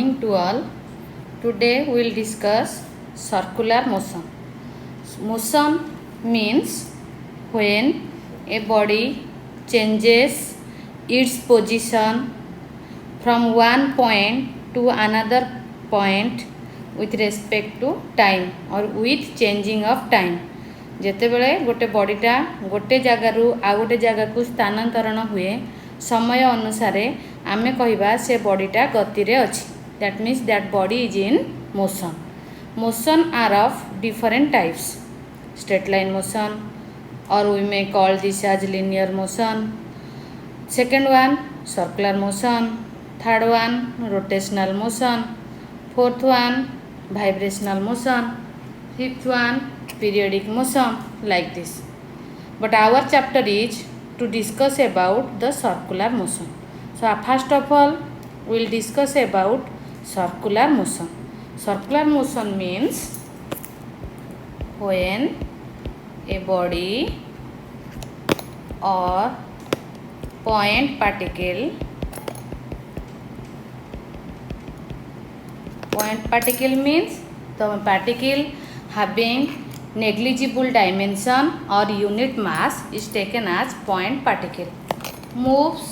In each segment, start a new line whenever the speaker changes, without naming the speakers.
Morning to all. Today we will discuss circular motion. Motion means when a body changes its position from one point to another point with respect to time or with changing of time. ଯେତେବେଳେ ଗୋଟେ ବଡ଼ିଟା ଗୋଟେ ଜାଗାରୁ ଆଉ ଗୋଟେ ଜାଗାକୁ ସ୍ଥାନାନ୍ତରଣ ହୁଏ ସମୟ ଅନୁସାରେ ଆମେ କହିବା ସେ ବଡ଼ିଟା ଗତିରେ ଅଛି. That means that body is in motion. Motion are of different types. Straight line motion, or we may call this as linear motion. Second one, circular motion. Third one, rotational motion. Fourth one, vibrational motion. Fifth one, periodic motion, like this. But our chapter is to discuss about the circular motion. So first of all, we will discuss about circular motion. Circular motion means when a body or point particle means the particle having negligible dimension or unit mass is taken as point particle, moves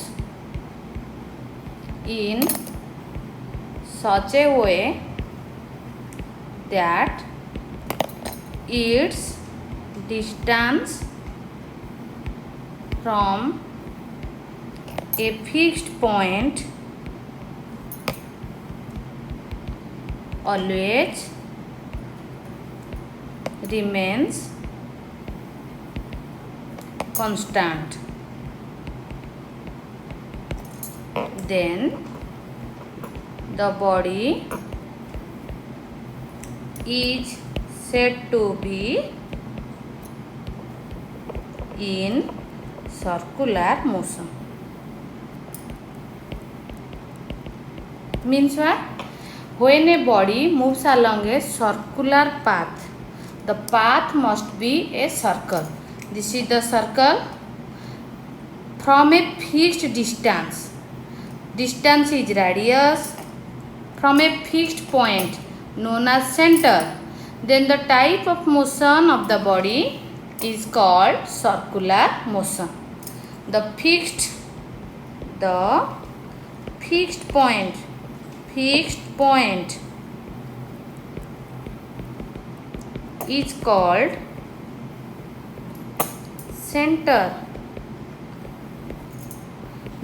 in such a way that its distance from a fixed point always remains constant. Then the body is said to be in circular motion. Means what? When a body moves along a circular path, the path must be a circle. This is the circle from a fixed distance. Distance is radius from a fixed point known as center. Then the type of motion of the body is called circular motion. The fixed point is called center.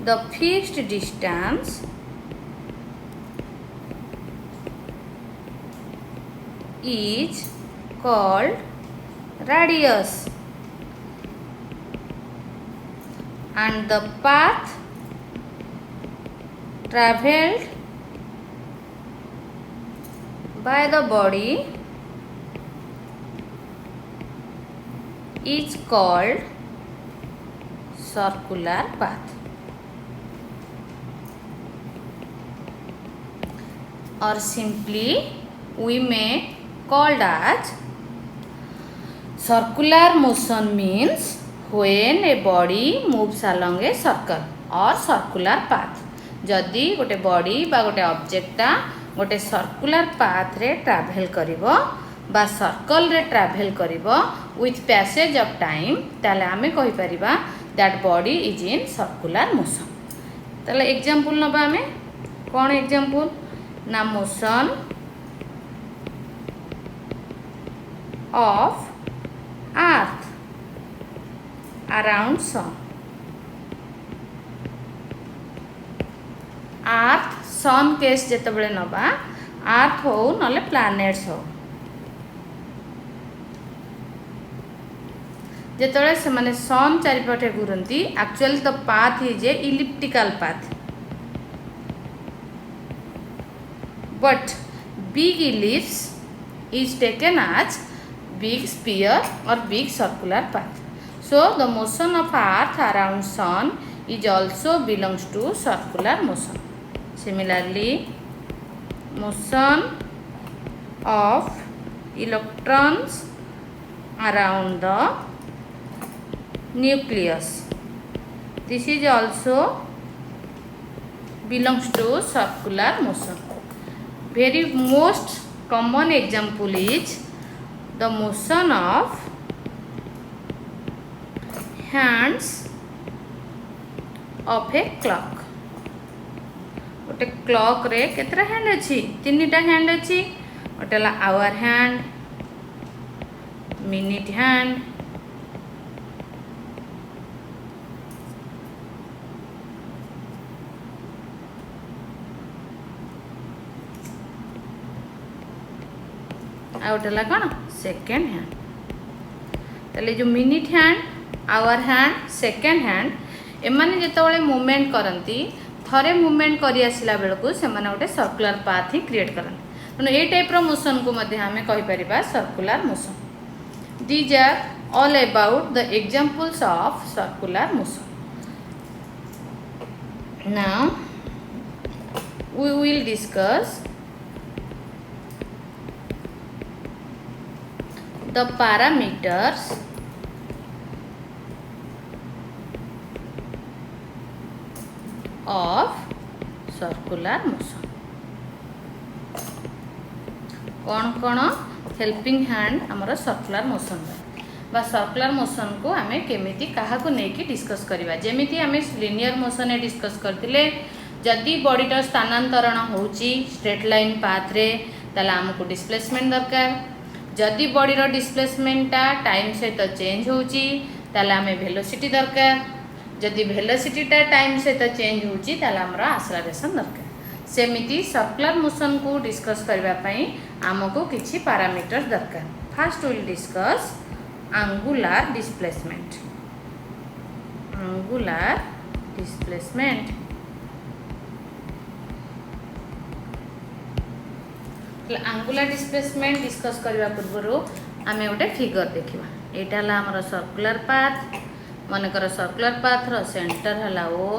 The fixed distance is called radius, and the path travelled by the body is called circular path, or simply we may called as circular motion means when a body moves along a circle or circular path. जदि गोटे body बा गोटे ऑब्जेक्टटा गोटे circular path रे travel करिवो बा circle रे ट्रैवल करिवो विथ पैसेज ऑफ टाइम ताले आमे कहि परिबा that body is in circular motion. ताले एग्जांपल नबा आमे कोन एग्जांपल ना motion of earth around sun. earth sun case जेतेबेले नबा earth हो नले planets हो जेतेबेले से माने sun चारिपटे घुरंती actually the path is a elliptical path, but big ellipse is taken as big sphere or big circular path. So the motion of earth around sun is also belongs to circular motion. Similarly, motion of electrons around the nucleus, this is also belongs to circular motion. very most common example is the motion of hands of a clock. गोटे clock रे केतरा hand अच्छी तीनटा hand अच्छी गोटे hour hand minute hand आउटला कौन second hand ताले जो minute hand hour hand second hand एमाने जेतबेले मूवमेंट करती थरे मूवमेंट करी आसिला बेलकु सेमाने गोटे सर्कुलर पाथ ही क्रिएट करन तेणु ए टाइप रो मोशन को मध्ये आमे कहि परिबा circular motion these are all about the examples of circular motion now we will discuss the parameters of circular motion कौन हेल्पिंग हैंड आमर सर्कुलर मोशन बा सर्कुलर मोशन को आमे केमिति काहा को नेकी डिस्कस करबा जेमिति आमे लिनियर मोशन ए डिस्कस करथिले जदि बॉडीटा स्थानांतरण होउची स्ट्रेट लाइन पाथ रे ताला हमको डिस्प्लेसमेंट दरकार जदि बॉडी रो डिस्प्लेसमेंटा टाइम सहित चेंज होउची ताला हमें वेलोसिटी दरकार जदि वेलोसिटीटा टाइम सहित चेंज होउची ताला हमरा एक्सेलरेशन दरकार सेमिति सर्कुलर मोशन को डिस्कस करबा पई हमको किछि पैरामीटर्स दरकार first will discuss angular displacement angular displacement discuss करबा पूर्व आम गोटे फिगर देखा यहाँ है आमर सर्कुलर पाथ मनकर सर्कुलर पाथ रो सेंटर है ओ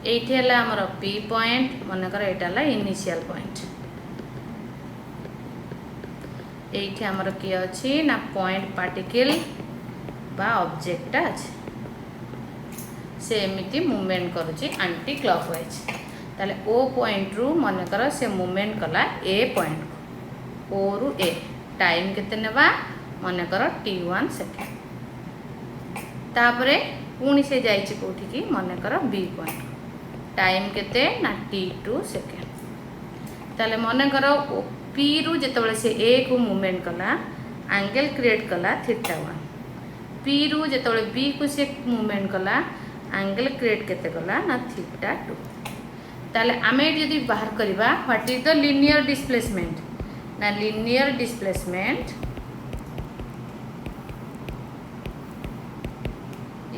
ये आमर पी पॉइंट मनकर यहाँ इनिशियल पॉइंट ये आमर किए अच्छी ना पॉइंट पार्टिकल बा ऑब्जेक्ट अच्छे से एमती मूवमेंट करुच्ची एंटी क्लॉकवाइज ताले ओ पॉइंट रु मनकर से मूवमेंट कला ए पॉइंट ओ रु ए टाइम केते नेबा मनकर t1 सेकेंड तापरे पुणी से जाइछि कोठी की मनकर बी पॉइंट टाइम केते ना t2 सेकेंड ताले मनकर पी रु जेतबेले से ए को मूवमेंट कला एंगल क्रिएट कला θ1 पी रु जेतबेले बी को से मूवमेंट कला एंगल क्रिएट केते कला ना θ2 ताले आमे यदि बाहर करबा what is the linear displacement ना linear displacement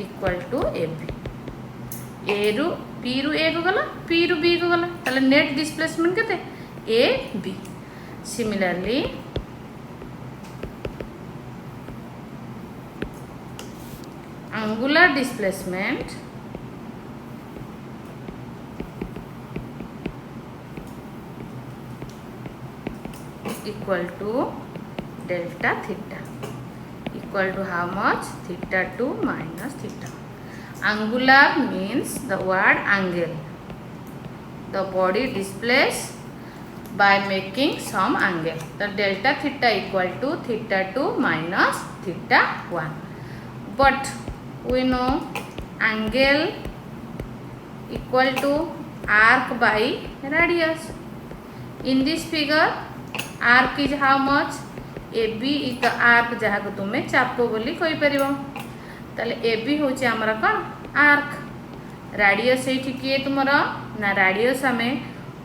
equal to A B A रु पी रु ए को गला पी रु बी को गला ताले नेट डिस्प्लेसमेंट केते A B similarly angular displacement equal to delta theta equal to how much θ2 minus θ1 angular means the word angle the body displays by making some angle the delta theta equal to θ2 minus θ1 but we know angle equal to arc by radius in this figure arc is how much A B is the arc जहाँ को तुम्हें चाप बोली कही परिबो ताले A B होचे हमर कोन arc radius एठी किए तुमर ना रेडियस हमें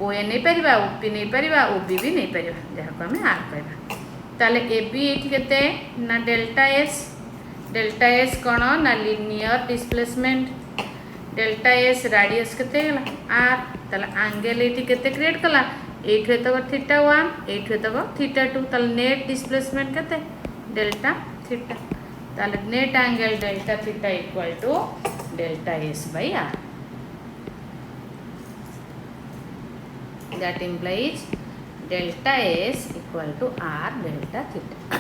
ओ ए नहीं परिबा ओ पी नहीं परिबा ओ बी भी नहीं परिबा जहाँ को हमें आर्क कहबा ताले ए बी एठी केते ना डेल्टा एस कोन ना linear displacement delta S radius केते आर ताले एंगल एठी केते क्रिएट कला 8 θ1 8 θ2 ताले नेट डिस्प्लेसमेंट केते डेल्टा थीटा ताले net angle delta theta equal to delta S by R that implies delta S equal to R delta theta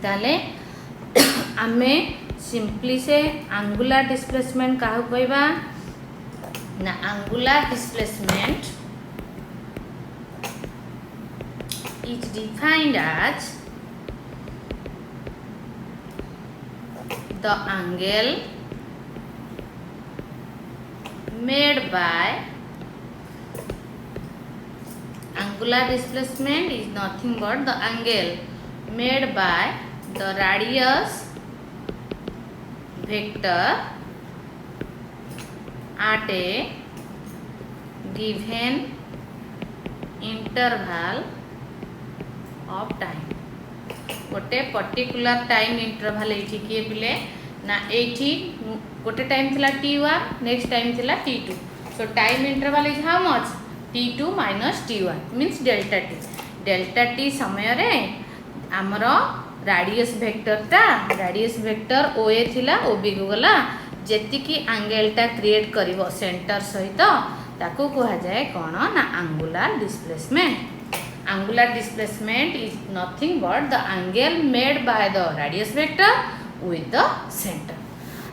ताले आमे सिंपली से एंगुलर डिस्प्लेसमेंट काहु कहबा Now angular displacement is defined as the angle made by angular displacement is nothing but the angle made by the radius vector at a given interval of time. गोटे particular time interval ये किए पिले ना ये गोटे time थिला t1 next time थिला t2 so time interval is how much t2 minus t1 means delta t समय रे आमर राडियस वेक्टर OA थिला OB को गला जेतिकी एंगलटा क्रिएट करिवो सेंटर सहित ताको कहा जाए कौन ना angular displacement. Angular displacement is nothing but the angle made by the radius vector with the center.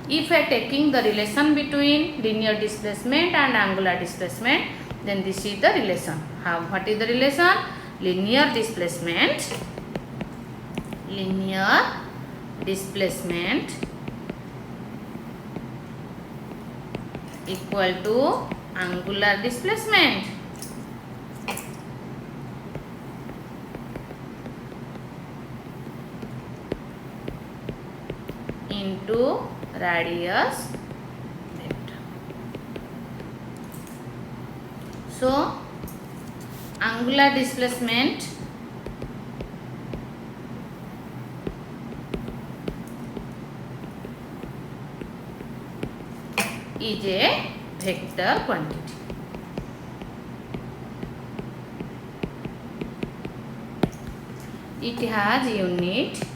If I taking the relation between linear displacement and angular displacement, then this is the relation. What is the relation? Linear displacement equal to angular displacement into radius vector. So angular displacement is a vector quantity. It has unit.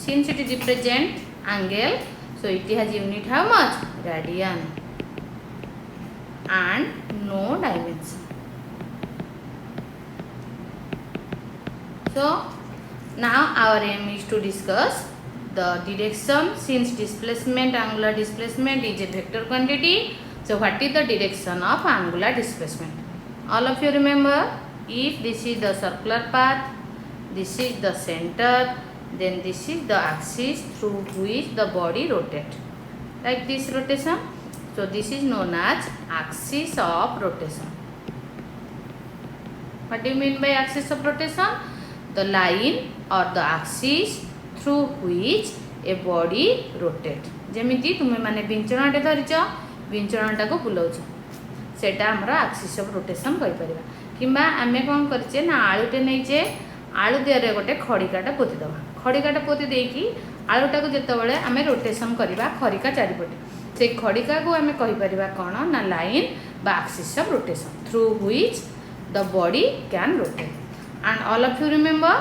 Since it represent angle, so it has unit how much? Radian and no dimension. So now our aim is to discuss the direction. Since displacement, angular displacement is a vector quantity, so what is the direction of angular displacement? All of you remember, if this is the circular path, this is the center, then this is the axis through which the body rotates, like this rotation. So this is known as axis of rotation. What do you mean by axis of rotation? The line or the axis through which a body rotates. जेमिति तुमे माने विंचणाटे धरिच विंचणाटा को बुलाउछ सेटा हमरा axis of rotation कहि परिबा. किंबा आमे कोन करचे ना आलुटे नैचे आलु देरे गोटे खड़िकाटा पोति दबा खड़िकाटा पोति देकी आलुटा को जेतबेले आमे रोटेशन करबा खड़िका चारिपटे से खड़िका को आमे कहि परिबा कोन ना लाइन बा axis of rotation through which the body can rotate. And all of you remember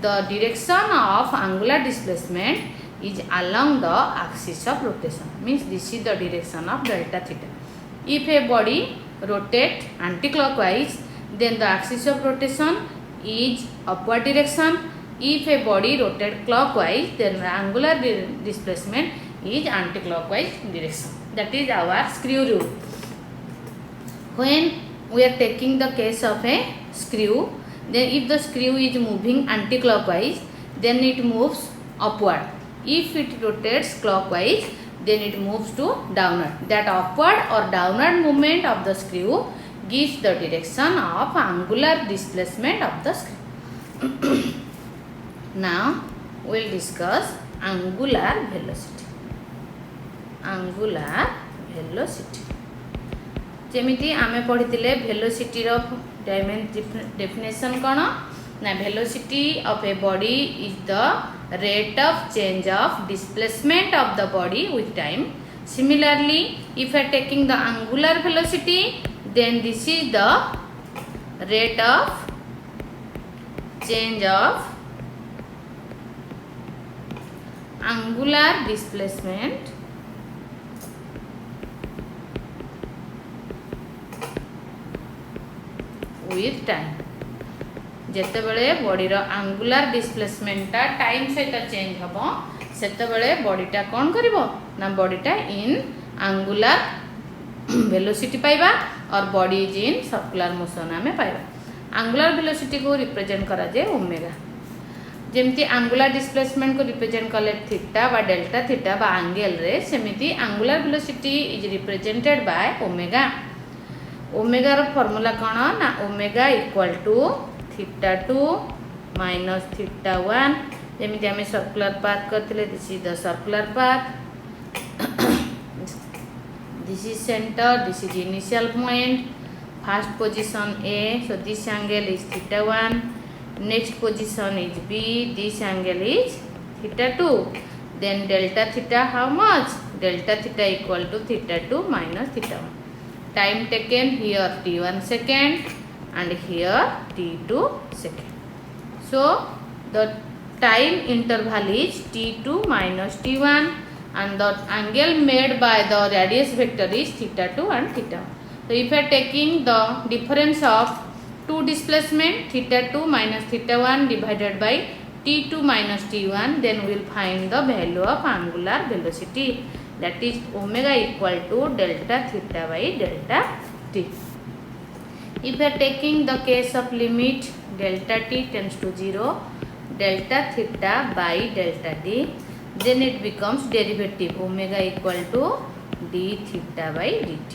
the direction of angular displacement is along the axis of rotation means this is the direction of delta theta. If a body rotate anti clockwise then the axis of rotation is upward direction. If a body rotate clockwise, then the angular displacement is anti-clockwise direction. That is our screw rule. When we are taking the case of a screw, then if the screw is moving anti-clockwise, then it moves upward. If it rotates clockwise, then it moves to downward. That upward or downward movement of the screw gives the direction of angular displacement of the screw. Now we will discuss angular velocity. Angular velocity. जेमिति आमे पढ़िथिले velocity रो definition कोन ना velocity of a body is the rate of change of displacement of the body with time. Similarly, if I taking the angular velocity, then this is the rate of change of angular displacement with time. जेतेबेले body रो angular displacement time सहित change हम सेतेबेले बॉडीटा कौन करिवो ना बॉडीटा इन angular velocity पाइबा और body is in circular motion आमे पाइबा angular velocity को represent करा जाए ओमेगा जेमती angular displacement को represent कले थीटा बा डेल्टा थीटा बा एंगल रे सेमिति angular velocity is represented by omega omega रो फार्मूला कौन ना omega equal to theta 2 minus theta 1 जेमिति आमे सर्कुलर पाथ करथिले this is the circular path this is center, this is initial point, first position A, so this angle is theta 1, next position is B, this angle is theta 2, then delta theta how much? Delta theta equal to theta 2 minus theta 1. Time taken here t1 second and here t2 second. So the time interval is t2 minus t1 and the angle made by the radius vector is theta 2 and theta 1. So if I taking the difference of two displacement theta 2 minus theta 1 divided by t2 minus t1, then we will find the value of angular velocity, that is omega equal to delta theta by delta t. If I taking the case of limit delta t tends to 0, delta theta by delta d, then it becomes derivative omega equal to d theta by dt.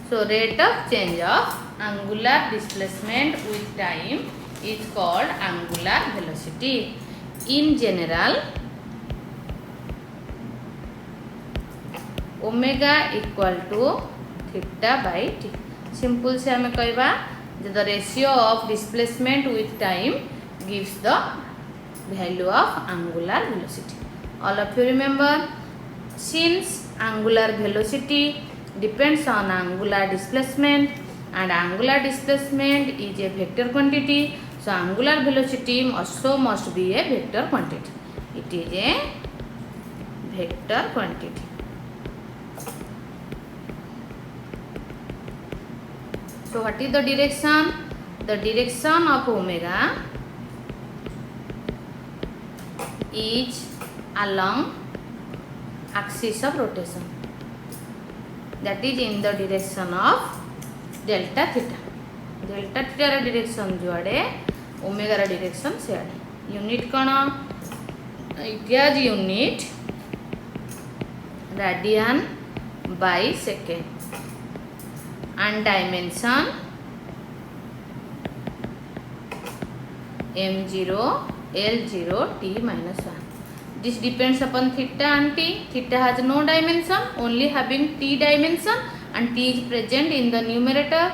So rate of change of angular displacement with time is called angular velocity. In general, omega equal to theta by t. Simple से हमें कहबा the ratio of displacement with time gives the value of angular velocity. All of you remember, since angular velocity depends on angular displacement and angular displacement is a vector quantity, so angular velocity also must be a vector quantity. It is a vector quantity. So what is the direction? The direction of omega is along axis of rotation, that is in the direction of delta theta. Delta theta रा direction जो आड़े omega रा direction से आड़े. Unit कौन? It is unit radian by second and dimension m0 L0 t minus 1. This depends upon theta and t. Theta has no dimension, only having t dimension, and t is present in the numerator,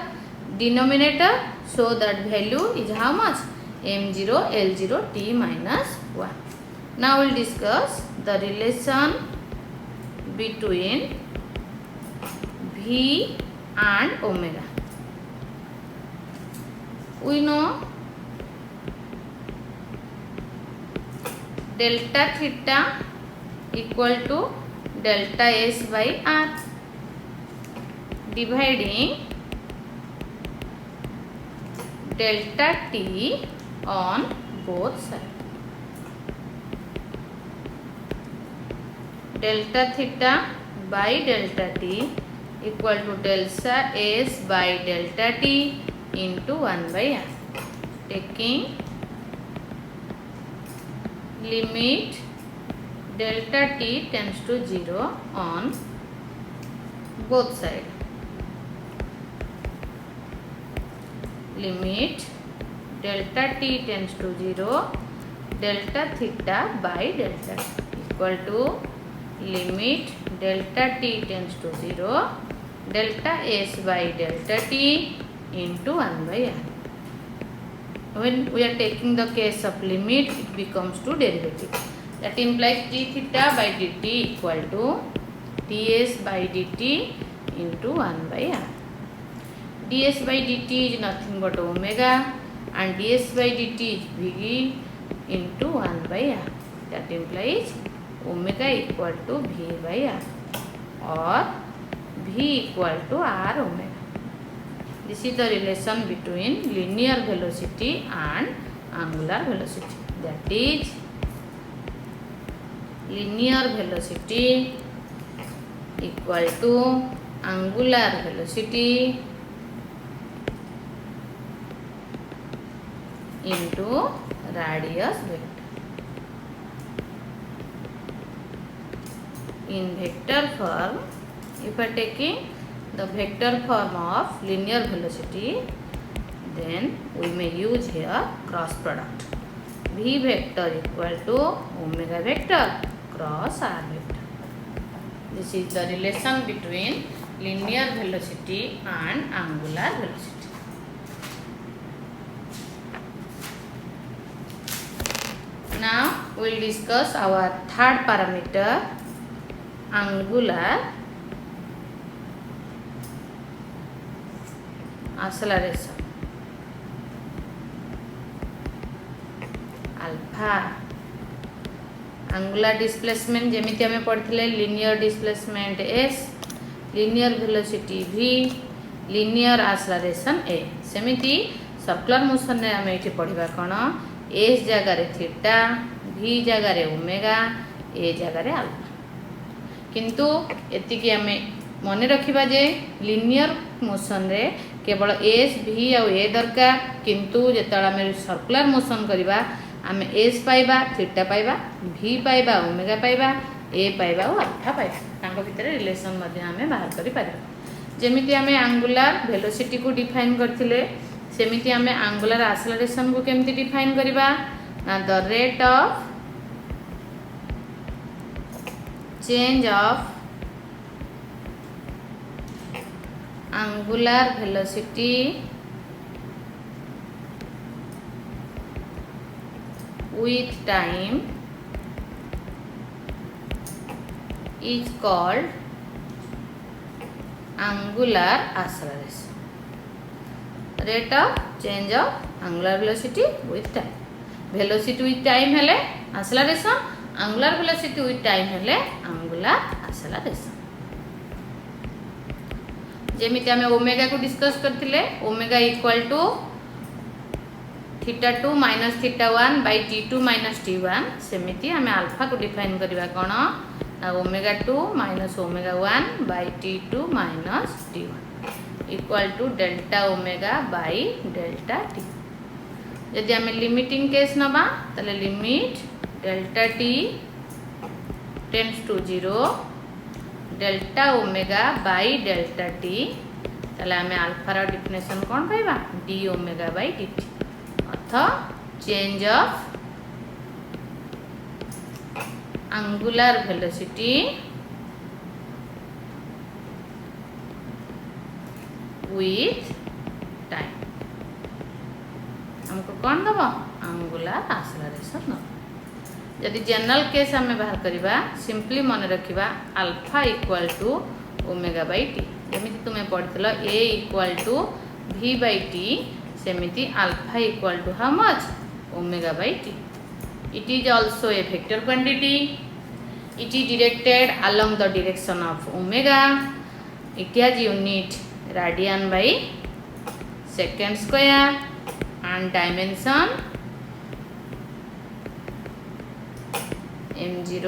denominator. So that value is how much? m0 L0 t minus 1. Now we will discuss the relation between V and omega. We know delta theta equal to delta s by r, dividing delta t on both sides. Delta theta by delta t equal to delta s by delta t into 1 by r. Taking limit delta t tends to 0 on both sides. Limit delta t tends to 0, delta theta by delta t equal to limit delta t tends to 0, delta s by delta t into 1 by r. When we are taking the case of limit, it becomes to derivative. That implies d theta by dt equal to ds by dt into 1 by r. ds by dt is nothing but omega and ds by dt is v into 1 by r. That implies omega equal to v by r or v equal to r omega. This is the relation between linear velocity and angular velocity. That is linear velocity equal to angular velocity into radius vector. In vector form, if I taking the vector form of linear velocity, then we may use here cross product. V vector equal to omega vector cross r vector. This is the relation between linear velocity and angular velocity. Now we will discuss our third parameter, angular acceleration alpha. angular displacement जेमिति आमे पढ़थिले linear displacement s, linear velocity v, linear acceleration a. सेमिति circular motion ने आमे एठी पढ़िबा कोन s जगह रे theta, v जगह रे omega, a जगह रे अल्फा. किंतु एतिकी आमे मने रखिबा जे लिनियर मोशन रे केवल एस भी और ए दरकार, किंतु जेतला आमे सर्कुलर मोशन करिबा आमे एस पाइबा, थीटा पाइबा, भी पाइबा, ओमेगा पाइबा, ए पाइबा और अल्फा पाइबा. तांको भितर रिलेशन मध्ये आमे बाहर करि पारिबा. जेमिति आमे एंगुलर वेलोसिटी को डिफाइन करथिले, सेमिति आमे एंगुलर एक्सेलरेशन को केमति डिफाइन करिबा ना the rate of change of angular velocity with time is called angular acceleration. Rate of change of angular velocity with time. Velocity with time हेले acceleration, angular velocity with time हेले angular acceleration. जेमिति आमे omega को discuss करथिले, omega equal to theta 2 minus theta 1 by t2 minus t1. सेमिति आमे alpha को define करबा कोन ना omega 2 minus omega 1 by t2 minus t1 equal to delta omega by delta t. यदि आमे लिमिटिंग केस नबा तले limit delta t tends to 0 delta omega by delta t. तले आमे अल्फा रा डेफिनेशन कोन पाइबा d ओमेगा बाय dt अथ change of angular velocity with time. हमको कौन दबो एंगुलर एक्सेलरेशन दबो. यदि जनरल केस आमे बाहर करिबा सिंपली मन रखिबा alpha equal to omega by t. जेमिति तुमे पढितलो a equal to v by t, सेमिति alpha equal to how much omega by t. It is also a vector quantity. It is directed along the direction of omega. It has unit radian by second square and dimension m0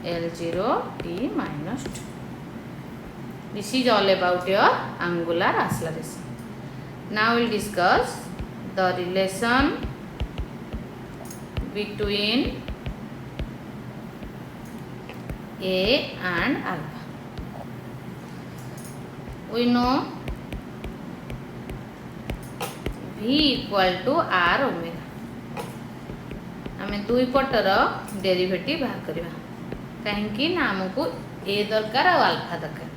l0 t minus 2. This is all about your angular acceleration. Now we will discuss the relation between a and alpha. We know v equal to r omega. आमे दुई पटर derivative बाहर करबा काहेकि ना हमको a दरकार और अल्फा दरकार.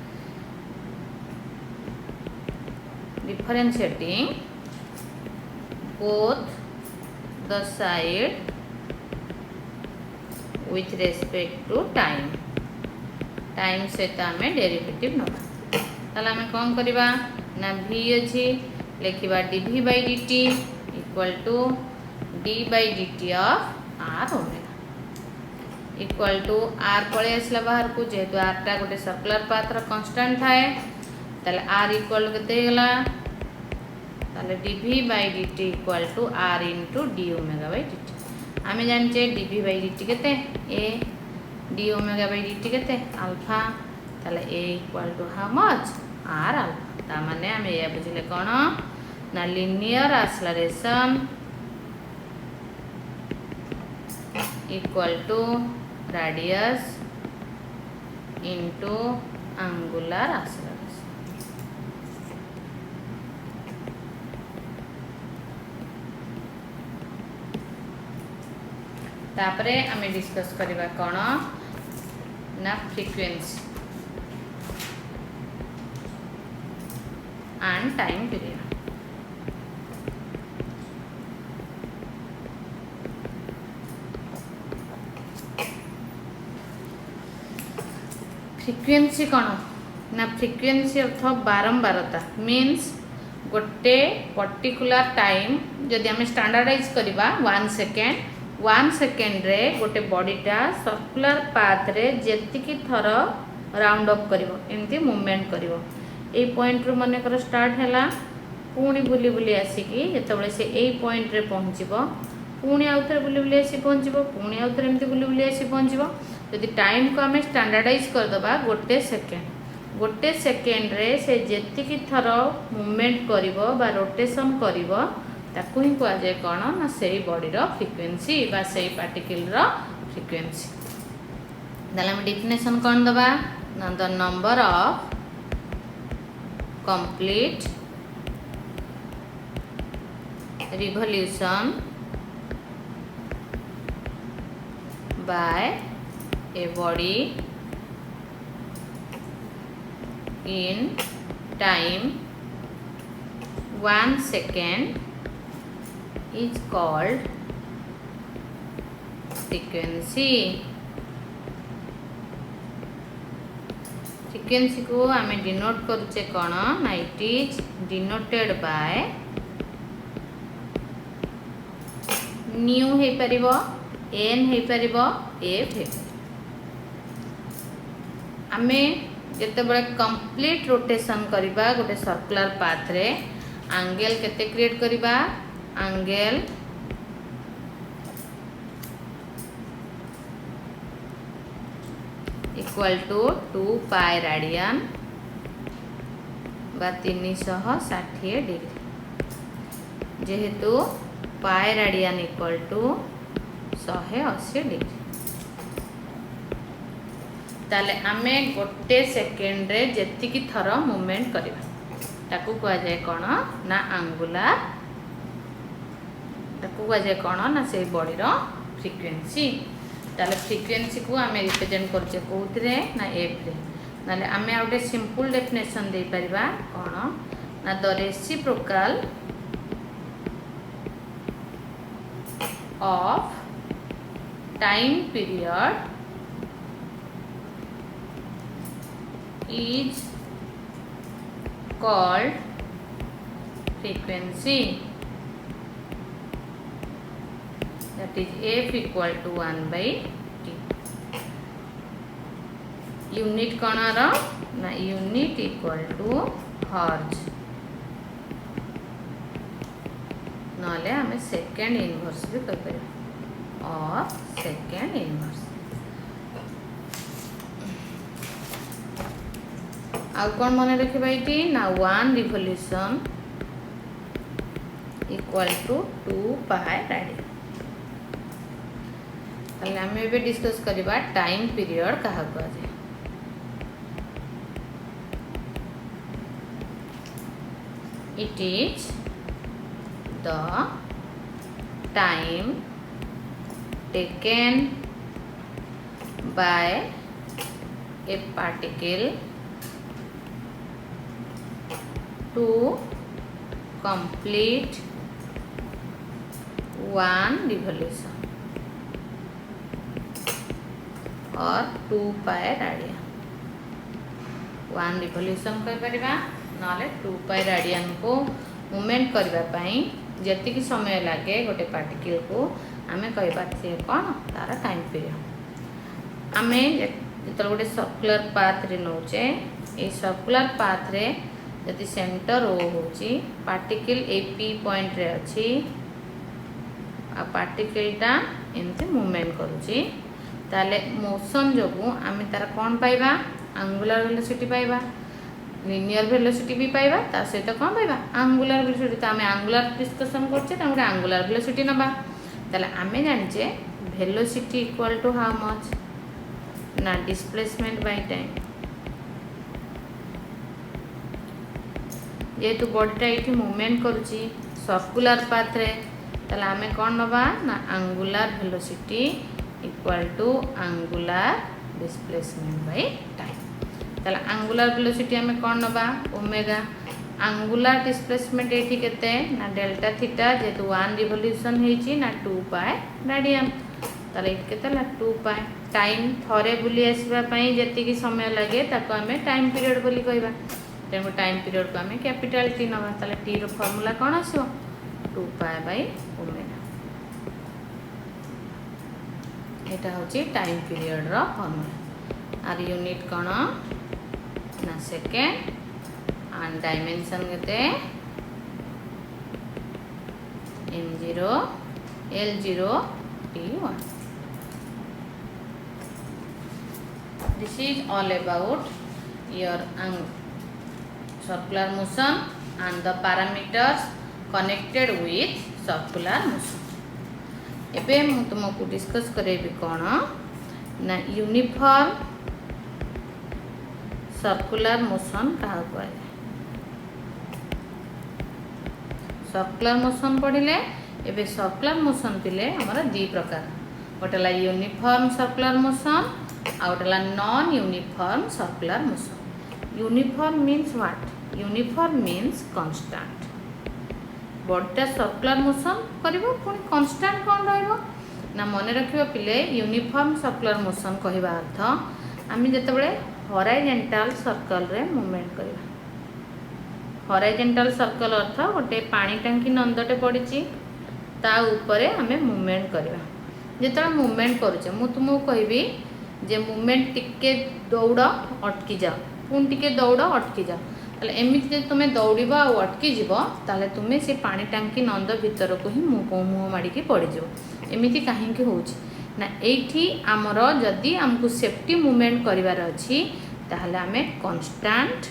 Differentiating both the side with respect to time. Time सहित आमे डेरिवेटिव नबा. ताला आमे कोन करबा ना v अछि लेखिबा dv by dt equal to d by dt of r omega equal to r पळे आसला बाहर को. जेहेतु r टा गोटे सर्कुलर पाथ रा कांस्टेंट थाए ताले r इक्वल केते गेला ताले dv by dt equal to r into d omega by dt. आमे जानचे dv by dt केते a d omega by dt केते अल्फा. ताले a equal to how much r alpha ता माने आम या बुझिले कौन ना linear acceleration equal to radius into angular acceleration. तापरे आमे डिस्कस करबा कौन ना frequency and time period. Frequency कौन ना फ्रीक्वेंसी अर्थ बारंबारता मीन्स गोटे पर्टिकुलर टाइम जदि आम स्टैंडर्डाइज करवा 1 सेकेंड रे गोटे बॉडीटा सर्कुलर पाथ रे जेतिकी थर राउंड अप करिवो एमती मूवमेंट करिवो ए पॉइंट रू मन कर स्टार्ट हैला पुणी बुली बुली आसिकी जेतेबेले से ए पॉइंट रे पहुँचबो पुणी आउथरे बुली बुली आसी पहुँचबो पुणी आउथरे एमती बुली बुली आसी पहुँचबो। यदि टाइम को आम स्टैंडर्डाइज करदबा गोटे सेकेंड रे से जेतिकी थर मूवमेंट करिवो बा रोटेशन करिवो ताकू ही कह जाए कौन ना सेही बॉडीर फ्रीक्वेंसी बा सेही पार्टिकल रो फ्रीक्वेंसी। दाले हम डेफिनेशन कौन दबा ना the number of complete revolution by a body in time 1 second is called frequency। Frequency को आम डिनोट करुचे कौन ना it is denoted by nu है परिबो एन है परिबो एफ है। आमे जेतेबेले कंप्लीट रोटेशन करिबा गोटे सर्कुलर पाथ रे एंगल केते क्रिएट करिबा angle equal to 2 pi radian बा 360 डिग्री जेहेतु pi radian equal to 180 degree ताले आमे गोटे सेकेंड रे जेतिकी थर मूवमेंट करबा ताकू कह जाए कौन ना एंगुलर ताकू कह जाए कौन ना से बॉडी रो फ्रीक्वेंसी। ताले फ्रीक्वेंसी को आमे रिप्रेजेंट करछे कोथरे ना एफ रे नाले आमे आउटे सिंपल डेफिनेशन दे परिबा कौन ना the reciprocal of time period is called frequency that is f equal to 1 by t। Unit कौन ना यूनिट इक्वल टू हर्ज नले आम सेकेंड इनवर्स भी कर और सेकेंड इनवर्स आउ कौन मन रखा ये ना 1 revolution equal to 2 pi radian. ताले आम ए डिस्कस करबा टाइम पीरियड कहा जाए it is the time taken by a particle to complete one revolution और 2 पाई रेडियन। 1 रिवॉल्यूशन कर परिबा नाले 2 पाई रेडियन को मूवमेंट करबा पई जति समय लगे गोटे पार्टिकल को आमे कहबा से कौन तार टाइम पीरियड। आमे जत गोटे सर्कुलर पाथ रे नौचे ए सर्कुलर पाथ रे यदि सेंटर ओ होची पार्टिकल ए पी पॉइंट रे अछि आ पार्टिकलटा एमती मूवमेंट करूची ताले मोशन जोगु आमे तार कोन पाइबा आंगुलार वेलोसिटी पाइबा, लिनियर वेलोसिटी भी पाइबा, ता सहित कौन पाइबा आंगुलार वेलोसिटी। तो आम आंगुलार डिस्कसन करछे त गोटे आंगुलार वेलोसिटी नबा। ताले आमे जानिचे velocity equal to how much ना डिस्प्लेसमेंट बाय टाइम। जेहेतु बॉडीटा ये मूवमेंट करुच्ची सर्कुलर पाथ रे, ताले आमे कौन नबा ना angular velocity equal to angular displacement by time. ताले आंगुलार वेलोसिटी आमे कौन नबा ओमेगा, आंगुलार डिस्प्लेसमेंट ये केते ना डेल्टा थीटा, जेहेतु 1 रिवोल्यूशन होईची ना 2 पाई रेडियन। ताले ये केते ला 2 पाई। टाइम थरे बुली आसबा पई जेतिकी समय लागे ताको आमे टाइम पीरियड बोली कहबा। तेणु टाइम पीरियड को आमे कैपिटल टी नबा। ताले टी रो फार्मूला कौन आसो 2 पाई बाय ओमेगा। एटा होची टाइम पीरियड रो फार्मूला। आर यूनिट कौन ना सेकेंड and dimension केते m0 l0 t1। this is all about your circular motion and the parameters connected with circular motion। एबे मु तुमको डिस्कस करेबी कौन ना यूनिफॉर्म सर्कुलर मोशन कहा हुआ है। सर्कुलर मोशन पढ़िले एबे सर्कुलर मोशन पिले हमर दी प्रकार, गोटेला यूनिफॉर्म सर्कुलर मोशन आ गोटेला non uniform circular motion. Uniform means what, uniform means constant. बॉडीटा सर्कुलर मोशन करिवो पुनी कांस्टेंट कोन रहइबो ना मने रखिबो पिले। यूनिफॉर्म सर्कुलर मोशन कहबा अर्थ आमी जेतेबेले हॉरिजॉन्टल सर्कल रे मूवमेंट करिबा। हॉरिजॉन्टल सर्कल अर्थ गोटे पानी टांकी नंदटे पड़ीची ता ऊपरे हमें मूवमेंट करवा। जेते मूवमेंट करूचे मु तुमको कहबी जे मूवमेंट टिके दौड़ अटकी जाओ, पुणी टिके दौड़ अटकी जाओ। ताले एमिति जे तुमे दौड़िबो आ अटकी जिवो ताले तुमे से पानी टांकी नंद भीतर को ही मुँह माड़िकी पड़ीजो। एमिति काहेकि होउची ना एठी आमर जदि आमको सेफ्टी मूवमेंट करिवार अछि ताहले आमे कांस्टेंट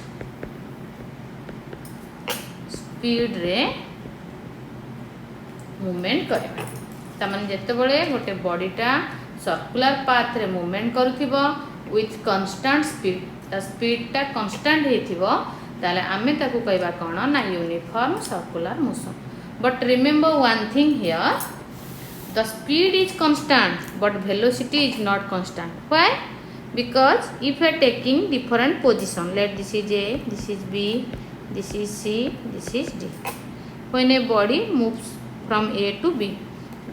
स्पीड रे मूवमेंट करबा। तमन जेते बळे गोटे बॉडीटा सर्कुलर पाथ रे मूवमेंट करूथिबो विथ कांस्टेंट स्पीड, ता स्पीडटा कांस्टेंट हेथिबो ताले आमे ताकू कहबा कोन ना uniform circular motion. But remember one thing here, the speed is constant but velocity is not constant. Why? Because if you are taking different position, let this is A, this is B, this is C, this is D. When a body moves from A to B,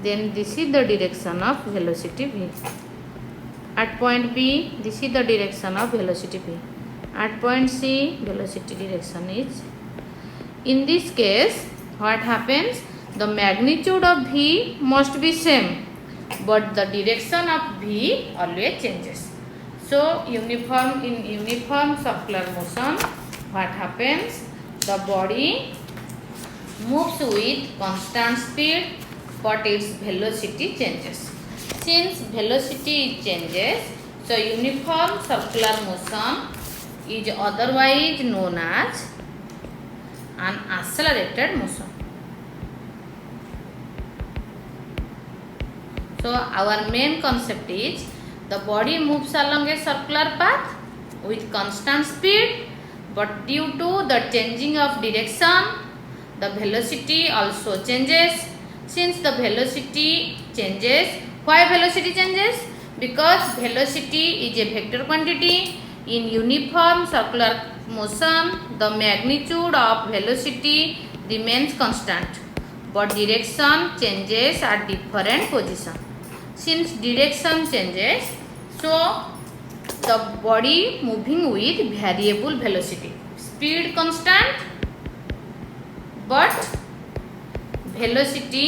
then this is the direction of velocity V. At point B, this is the direction of velocity V. At point C, velocity direction is. In this case, what happens? The magnitude of V must be same, but the direction of V always changes. So uniform in uniform circular motion, what happens? The body moves with constant speed, but its velocity changes. Since velocity changes, so uniform circular motion is otherwise known as an accelerated motion. So our main concept is the body moves along a circular path with constant speed, but due to the changing of direction, the velocity also changes. Since the velocity changes, why velocity changes? Because velocity is a vector quantity. In uniform circular motion, the magnitude of velocity remains constant, but direction changes at different position. Since direction changes, so the body moving with variable velocity. Speed constant, but velocity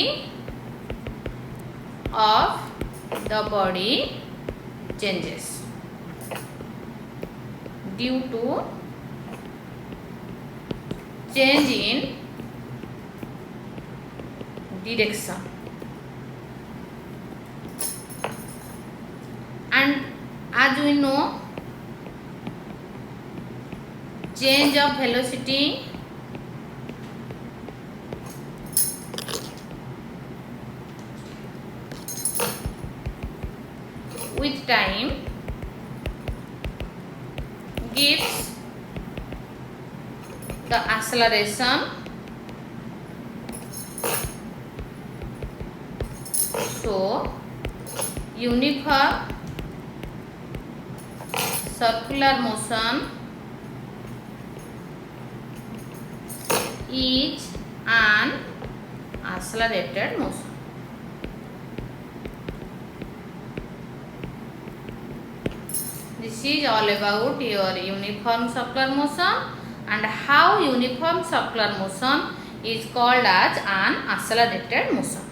of the body changes due to change in direction. And as we know change of velocity with time gives the acceleration. So uniform circular motion is an accelerated motion. This is all about your uniform circular motion and how uniform circular motion is called as an accelerated motion.